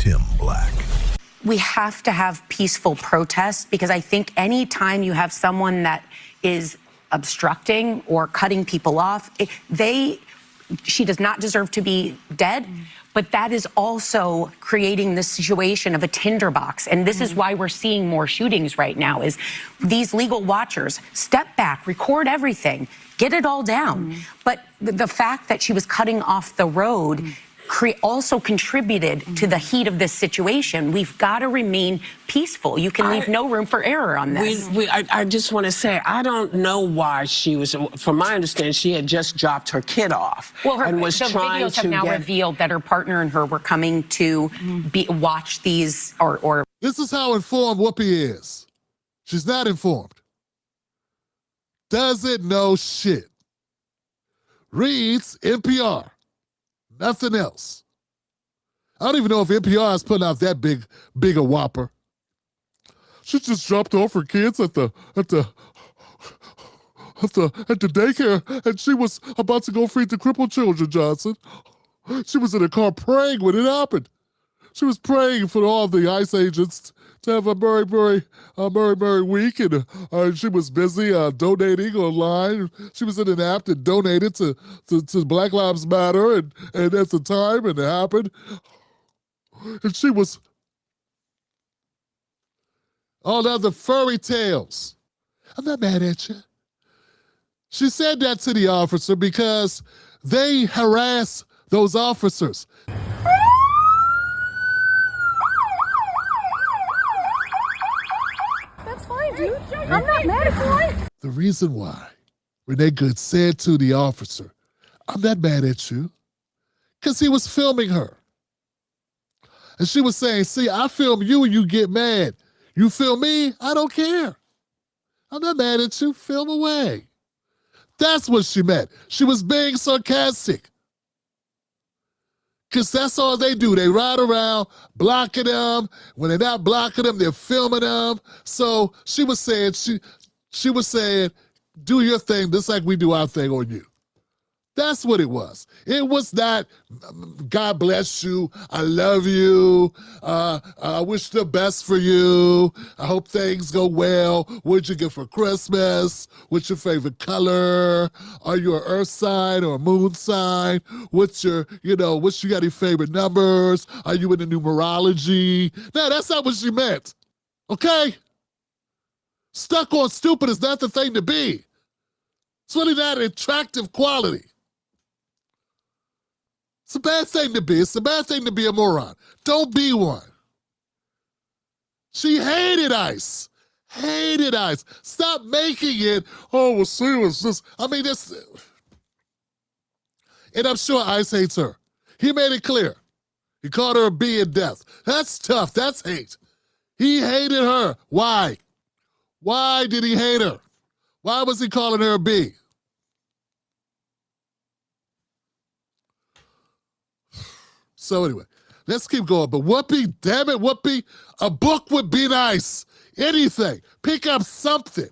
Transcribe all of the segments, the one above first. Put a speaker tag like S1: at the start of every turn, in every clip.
S1: Tim Black.
S2: We have to have peaceful protests because I think any time you have someone that is obstructing or cutting people off, she does not deserve to be dead, but that is also creating the situation of a tinderbox. And this is why we're seeing more shootings right now, is these legal watchers step back, record everything, get it all down. But the fact that she was cutting off the road also contributed to the heat of this situation. We've got to remain peaceful. You can leave no room for error on this.
S3: I just want to say, I don't know why she was, from my understanding, she had just dropped her kid off.
S2: Well,
S3: and was
S2: the
S3: trying
S2: videos have
S3: to
S2: now revealed that her partner and her were coming to watch these or...
S4: This is how informed Whoopi is. She's not informed. Doesn't know shit. Reads NPR. Nothing else. I don't even know if NPR is putting out that big a whopper. She just dropped off her kids at the daycare, and she was about to go feed the crippled children, Johnson. She was in a car praying when it happened. She was praying for all the ICE agents to have a merry week, and she was busy donating online. She was in an app that donated to Black Lives Matter, and at the time, and it happened. And she was all the other furry tales. I'm not mad at you. She said that to the officer because they harass those officers.
S5: I'm not mad at you.
S4: The reason why Renee Good said to the officer, I'm not mad at you, because he was filming her. And she was saying, see, I film you and you get mad. You film me, I don't care. I'm not mad at you, film away. That's what she meant. She was being sarcastic. Because that's all they do. They ride around blocking them. When they're not blocking them, they're filming them. So she was saying, she was saying, do your thing just like we do our thing on you. That's what it was. It was not, God bless you, I love you, I wish the best for you, I hope things go well, what'd you get for Christmas, what's your favorite color, are you an earth sign or a moon sign, what's your, what's you got your favorite numbers, are you into numerology? No, that's not what she meant, okay? Stuck on stupid is not the thing to be. It's really not an attractive quality. It's a bad thing to be. It's a bad thing to be a moron. Don't be one. She hated ICE. Hated ICE. Stop making it, oh, well, see, it was just, I mean, this. And I'm sure ICE hates her. He made it clear. He called her a bee in death. That's tough. That's hate. He hated her. Why? Why did he hate her? Why was he calling her a bee? So anyway, let's keep going. But Whoopi, damn it, Whoopi, a book would be nice. Anything. Pick up something.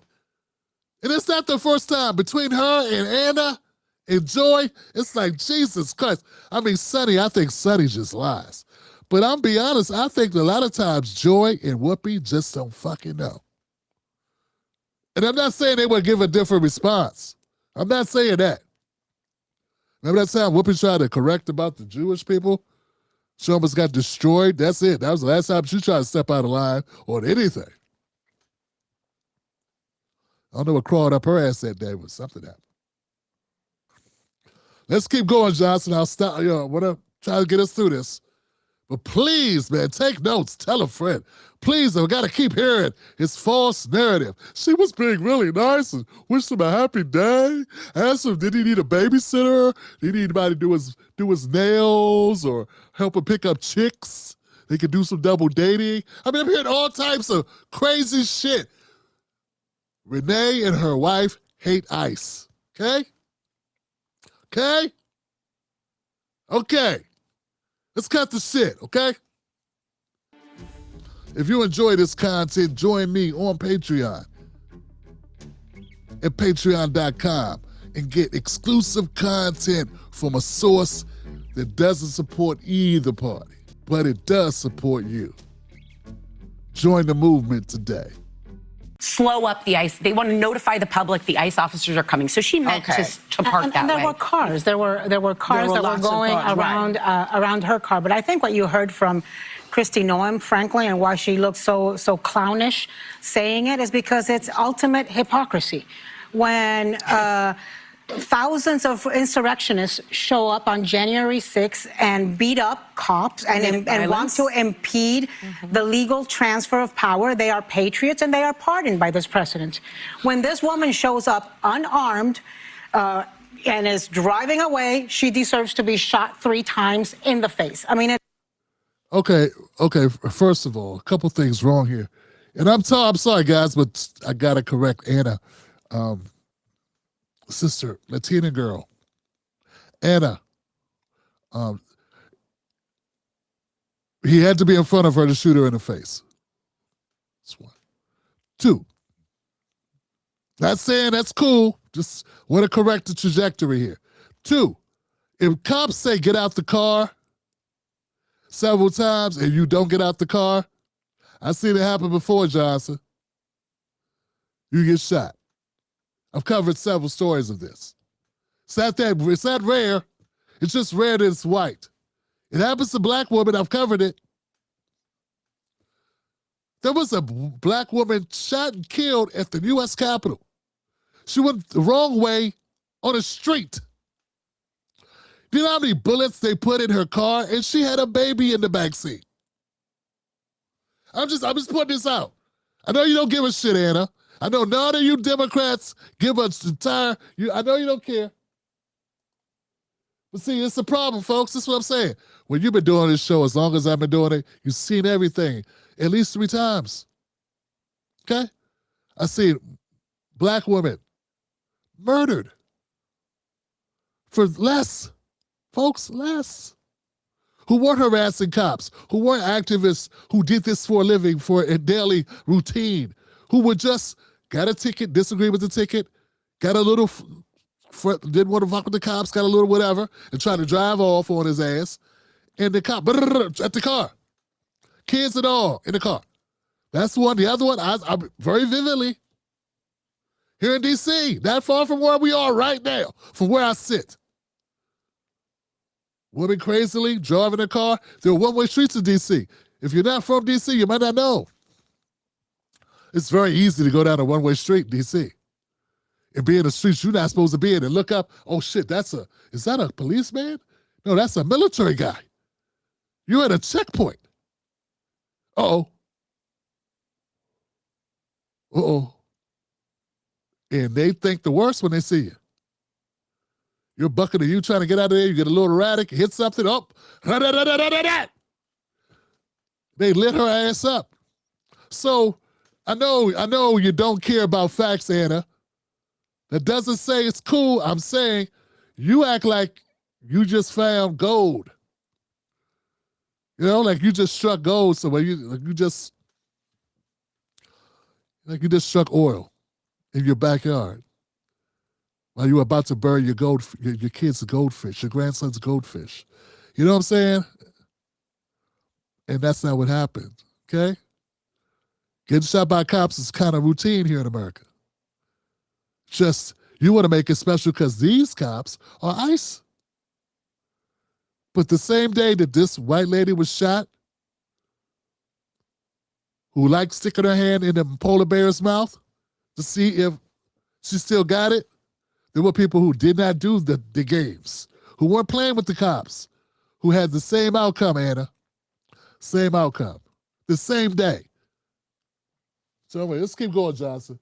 S4: And it's not the first time. Between her and Anna and Joy, it's like, Jesus Christ. I mean, Sonny, I think Sonny just lies. But I'm be honest, I think a lot of times Joy and Whoopi just don't fucking know. And I'm not saying they would give a different response. I'm not saying that. Remember that time Whoopi tried to correct about the Jewish people? She almost got destroyed. That's it. That was the last time she tried to step out of line on anything. I don't know what crawled up her ass that day, but something happened. Let's keep going, Johnson. I'll stop. Whatever. Try to get us through this. But please, man, take notes. Tell a friend. Please, I've got to keep hearing his false narrative. She was being really nice and wished him a happy day. Asked him, did he need a babysitter? Did he need anybody to do his nails or help him pick up chicks? They could do some double dating. I mean, I'm hearing all types of crazy shit. Renee and her wife hate ICE. Okay? Okay? Okay. Let's cut the shit, okay? If you enjoy this content, join me on Patreon at patreon.com and get exclusive content from a source that doesn't support either party. but it does support you. Join the movement today.
S2: Slow up the ICE. They want to notify the public the ICE officers are coming. So she meant to park that
S5: and there
S2: way.
S5: were cars. There were cars that were
S3: lots of
S5: going
S3: cars,
S5: around around her car. But I think what you heard from Kristi Noem, frankly, and why she looks so clownish saying it is because it's ultimate hypocrisy. When thousands of insurrectionists show up on January 6th and beat up cops and want to impede the legal transfer of power. They are patriots and they are pardoned by this precedent. When this woman shows up unarmed and is driving away, she deserves to be shot 3 times in the face. I mean,
S4: Okay. First of all, a couple things wrong here. And I'm sorry, guys, but I got to correct Anna. Sister, Latina girl, Anna, he had to be in front of her to shoot her in the face. That's one. 2, not saying that's cool, just want to correct the trajectory here. 2, if cops say get out the car several times and you don't get out the car, I've seen it happen before, Johnson. You get shot. I've covered several stories of this. It's not rare. It's just rare that it's white. It happens to black women. I've covered it. There was a black woman shot and killed at the U.S. Capitol. She went the wrong way on a street. Do you know how many bullets they put in her car? And she had a baby in the backseat. I'm just putting this out. I know you don't give a shit, Anna. I know none of you Democrats give us the tire. I know you don't care. But see, it's a problem, folks. That's what I'm saying. When you've been doing this show as long as I've been doing it, you've seen everything at least 3 times. Okay? I've seen black women murdered for less. Folks, less. Who weren't harassing cops, who weren't activists, who did this for a living, for a daily routine, who would just got a ticket, disagree with the ticket, got a little, didn't want to fuck with the cops, got a little whatever, and tried to drive off on his ass, and the cop, at the car. Kids and all in the car. That's one. The other one, I very vividly, here in D.C., not far from where we are right now, from where I sit. Women crazily driving a car. There are one-way streets in D.C. If you're not from D.C., you might not know. It's very easy to go down a one-way street in D.C. and be in the streets you're not supposed to be in and look up, oh shit, is that a policeman? No, that's a military guy. You're at a checkpoint. Uh-oh. And they think the worst when they see you. You're bucking you trying to get out of there, you get a little erratic, hit something, up. They lit her ass up. So I know you don't care about facts, Anna. That doesn't say it's cool. I'm saying you act like you just found gold. You know, like you just struck gold somewhere. You just struck oil in your backyard while you were about to bury your kid's goldfish, your grandson's goldfish. You know what I'm saying? And that's not what happened, okay? Getting shot by cops is kind of routine here in America. Just, you want to make it special because these cops are ICE. But the same day that this white lady was shot, who liked sticking her hand in the polar bear's mouth to see if she still got it, there were people who did not do the games, who weren't playing with the cops, who had the same outcome, Anna. Same outcome. The same day. So anyway, let's keep going, Johnson.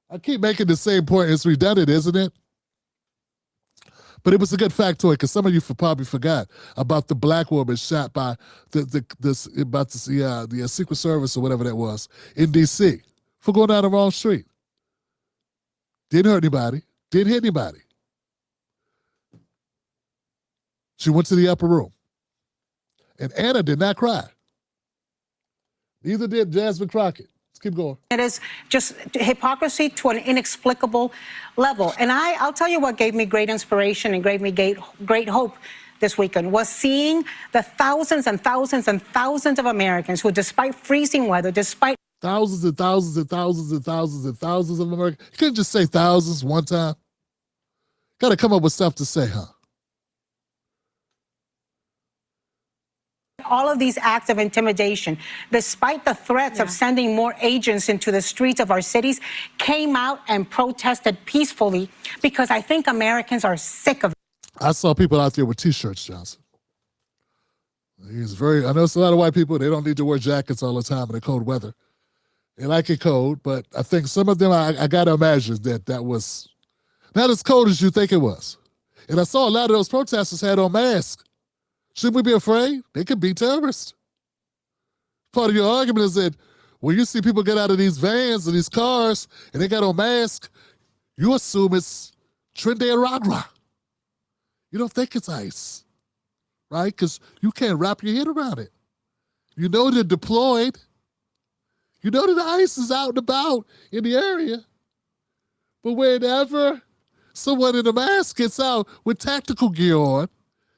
S4: I keep making the same point. It's redundant, isn't it? But it was a good factoid because some of you probably forgot about the black woman shot by the Secret Service or whatever that was in D.C. for going down the wrong street. Didn't hurt anybody. Didn't hit anybody. She went to the upper room. And Anna did not cry. Neither did Jasmine Crockett. Let's keep going.
S5: it is just hypocrisy to an inexplicable level. And I'll tell you what gave me great inspiration and gave me great hope this weekend was seeing the thousands and thousands and thousands of Americans who, despite freezing weather, despite
S4: thousands and thousands and thousands and thousands and thousands of Americans. You couldn't just say thousands one time. Got to come up with stuff to say, huh?
S5: all of these acts of intimidation, despite the threats of sending more agents into the streets of our cities, came out and protested peacefully because I think Americans are sick of it.
S4: I saw people out there with T-shirts, Johnson. I know it's a lot of white people, they don't need to wear jackets all the time in the cold weather. They like it cold, but I think some of them, I got to imagine that was not as cold as you think it was. And I saw a lot of those protesters had on masks. Shouldn't we be afraid? They could be terrorists. Part of your argument is that when you see people get out of these vans and these cars and they got on masks, you assume it's Trinidad Ragra. You don't think it's ICE, right? Because you can't wrap your head around it. You know they're deployed. You know that the ICE is out and about in the area. But whenever someone in a mask gets out with tactical gear on,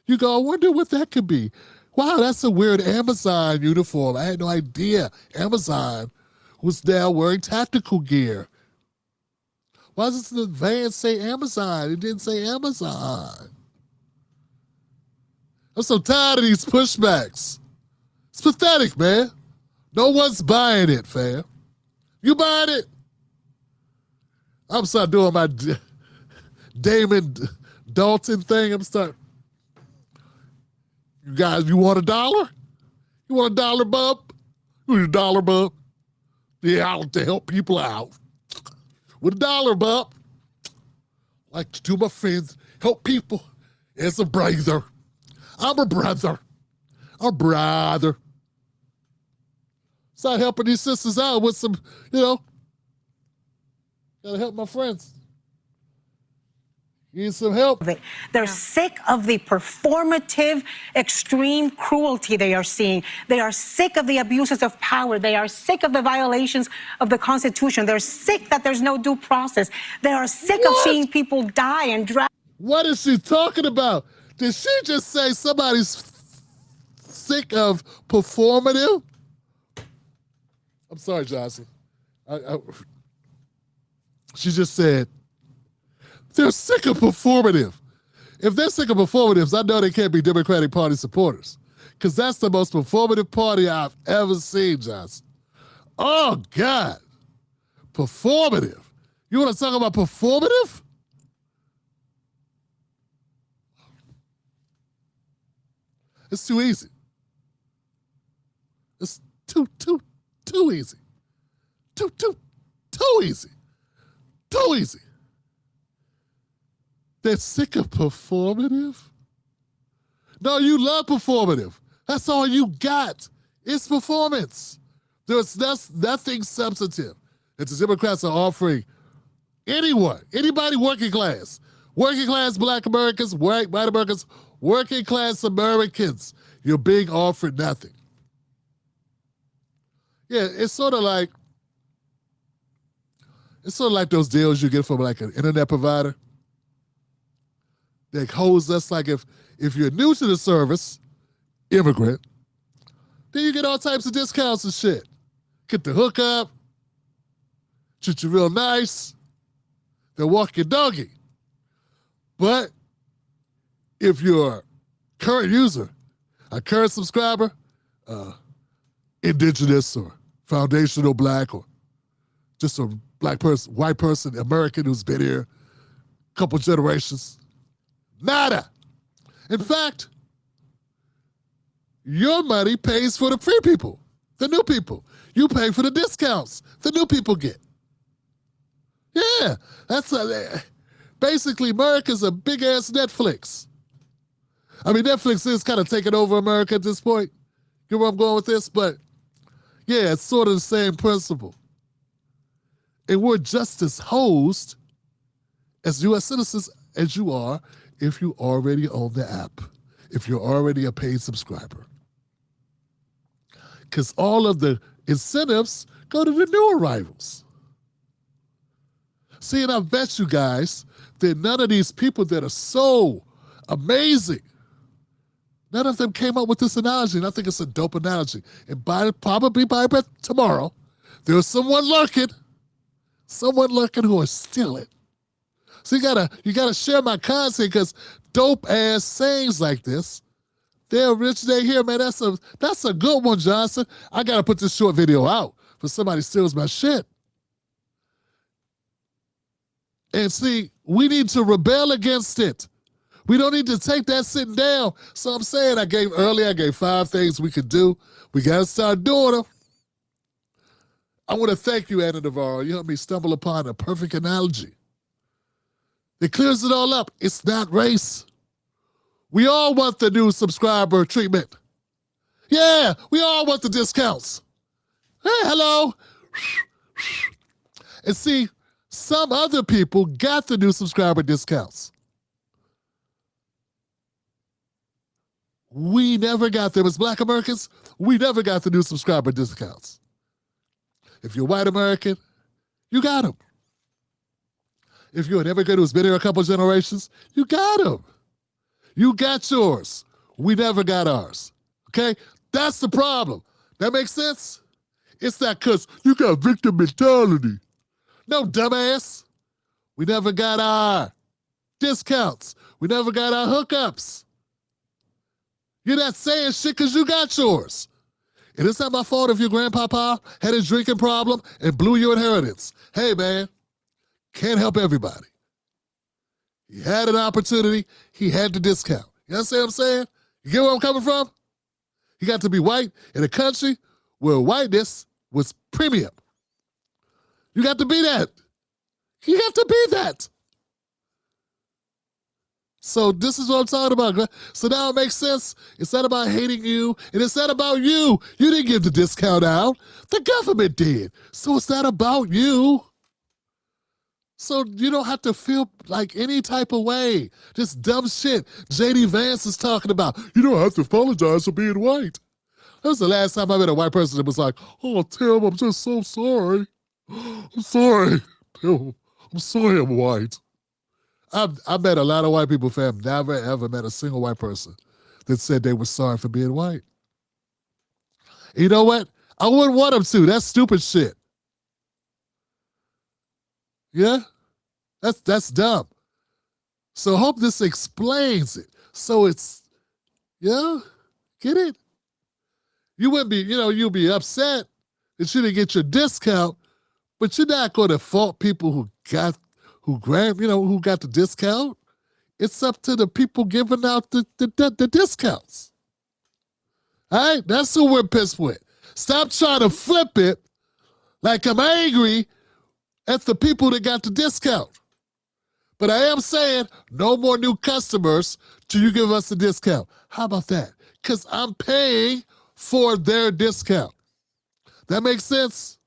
S4: you go, I wonder what that could be. Wow, that's a weird Amazon uniform. I had no idea Amazon was now wearing tactical gear. Why does the van say Amazon? It didn't say Amazon. I'm so tired of these pushbacks. It's pathetic, man. No one's buying it, fam. You buying it? I'm start doing my Damon Dalton thing. I'm start. You guys, you want $1? You want $1 bump? You want $1 bump? Yeah, I like to help people out. With $1 bump, I like to do my friends, help people as a brother. I'm a brother. I'm a brother. Start helping these sisters out with some, gotta help my friends. Need some help.
S5: They're sick of the performative, extreme cruelty they are seeing. They are sick of the abuses of power. They are sick of the violations of the Constitution. They're sick that there's no due process. They are sick of seeing people die and drown.
S4: What is she talking about? Did she just say somebody's sick of performative? I'm sorry, Johnson. She just said, they're sick of performative. If they're sick of performatives, I know they can't be Democratic Party supporters because that's the most performative party I've ever seen, Johnson. Oh, God. Performative. You want to talk about performative? It's too easy. It's too easy. Too easy. Too easy. They're sick of performative? No, you love performative. That's all you got. It's performance. There's nothing substantive that the Democrats are offering anyone, anybody working class Black Americans, white Americans, working class Americans. You're being offered nothing. Yeah, it's sort of like those deals you get from like an internet provider. That holds us like if you're new to the service, immigrant, then you get all types of discounts and shit. Get the hookup, treat you real nice, they'll walk your doggy. But if you're a current user, a current subscriber, indigenous or foundational Black or just a Black person, white person, American who's been here a couple generations, nada. In fact, your money pays for the free people, the new people. You pay for the discounts the new people get. Yeah, that's basically America's a big-ass Netflix. I mean, Netflix is kind of taking over America at this point. You know where I'm going with this? But yeah, it's sort of the same principle. And we're just as hosed as U.S. citizens as you are if you already own the app, if you're already a paid subscriber. Because all of the incentives go to the new arrivals. See, and I bet you guys that none of these people that are so amazing None of them came up with this analogy, and I think it's a dope analogy. And probably by tomorrow, there's someone lurking who will steal it. So you gotta share my content, because dope ass sayings like this, they originate here, man. That's a good one, Johnson. I gotta put this short video out for somebody steals my shit. And see, we need to rebel against it. We don't need to take that sitting down. So I'm saying, I gave 5 things we could do. We gotta start doing them. I want to thank you, Anna Navarro. You helped me stumble upon a perfect analogy. It clears it all up. It's not race. We all want the new subscriber treatment. Yeah, we all want the discounts. Hey, hello. And see, some other people got the new subscriber discounts. We never got them. As Black Americans, we never got the new subscriber discounts. If you're white American, you got them. If you're an immigrant who's been here a couple generations, you got them. You got yours. We never got ours. Okay? That's the problem. That makes sense? It's not because you got victim mentality. No, dumbass. We never got our discounts. We never got our hookups. You're not saying shit because you got yours. And it's not my fault if your grandpapa had a drinking problem and blew your inheritance. Hey, man, can't help everybody. He had an opportunity. He had the discount. You understand what I'm saying? You get where I'm coming from? He got to be white in a country where whiteness was premium. You got to be that. You got to be that. So this is what I'm talking about. So now it makes sense. It's not about hating you, and it's not about you. You didn't give the discount out. The government did. So it's not about you. So you don't have to feel like any type of way. Just dumb shit J.D. Vance is talking about. You don't have to apologize for being white. That was the last time I met a white person that was like, oh, Tim, I'm just so sorry. I'm sorry. Tim, I'm sorry I'm white. I've met a lot of white people, fam. Never, ever met a single white person that said they were sorry for being white. You know what? I wouldn't want them to. That's stupid shit. Yeah? That's dumb. So I hope this explains it. So it's, yeah, get it? You wouldn't be, you'll be upset that you didn't get your discount, but you're not going to fault people who got the discount. It's up to the people giving out the discounts. All right? That's who we're pissed with. Stop trying to flip it like I'm angry at the people that got the discount. But I am saying no more new customers till you give us a discount. How about that? Because I'm paying for their discount. That makes sense?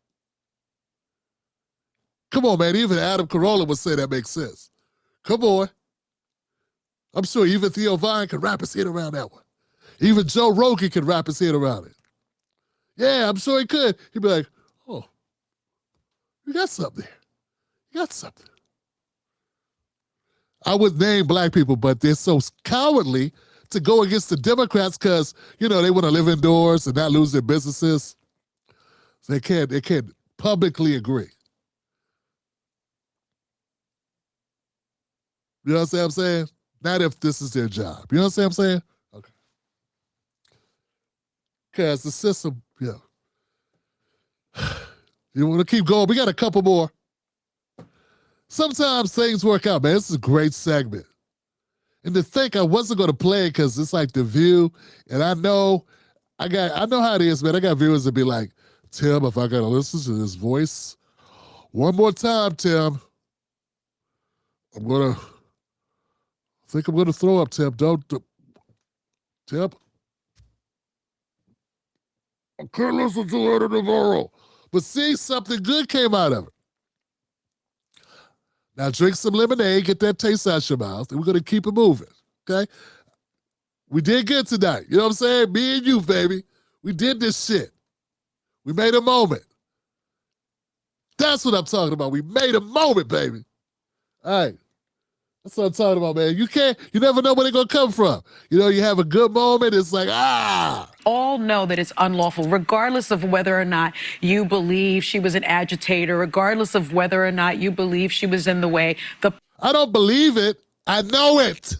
S4: Come on, man. Even Adam Carolla would say that makes sense. Come on. I'm sure even Theo Vine could wrap his head around that one. Even Joe Rogan could wrap his head around it. Yeah, I'm sure he could. He'd be like, oh, you got something there. You got something. I would name black people, but they're so cowardly to go against the Democrats because, they want to live indoors and not lose their businesses. So they can't publicly agree. You know what I'm saying? Not if this is their job. You know what I'm saying? Okay. Because the system, You want to keep going? We got a couple more. Sometimes things work out, man. This is a great segment. And to think I wasn't going to play it because it's like The View, and I know how it is, man. I got viewers that be like, Tim, if I got to listen to this voice one more time, Tim, I think I'm going to throw up, Tim. Tim, I can't listen to it tomorrow. But see, something good came out of it. Now drink some lemonade, get that taste out your mouth, and we're going to keep it moving, okay? We did good tonight. You know what I'm saying? Me and you, baby. We did this shit. We made a moment. That's what I'm talking about. We made a moment, baby. All right. That's what I'm talking about, man. You never know where they're going to come from. You know, you have a good moment, it's like,
S1: all know that it's unlawful, regardless of whether or not you believe she was an agitator, regardless of whether or not you believe she was in the way.
S4: I don't believe it. I know it.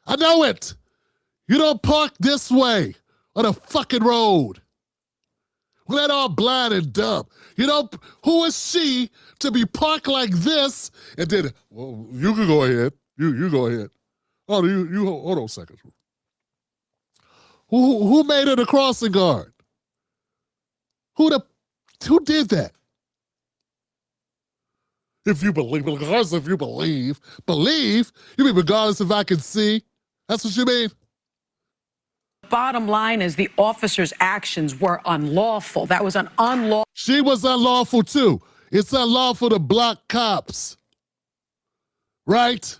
S4: I know it. You don't park this way on a fucking road. We're not all blind and dumb. You know, who is she to be parked like this? And then, well, you can go ahead. You go ahead. Oh, you hold on a second. Who made her the crossing guard? Who did that? If you believe, regardless if you believe, you mean regardless if I can see? That's what you mean?
S1: Bottom line is the officer's actions were unlawful. That was an unlawful.
S4: She was unlawful too. It's unlawful to block cops. Right?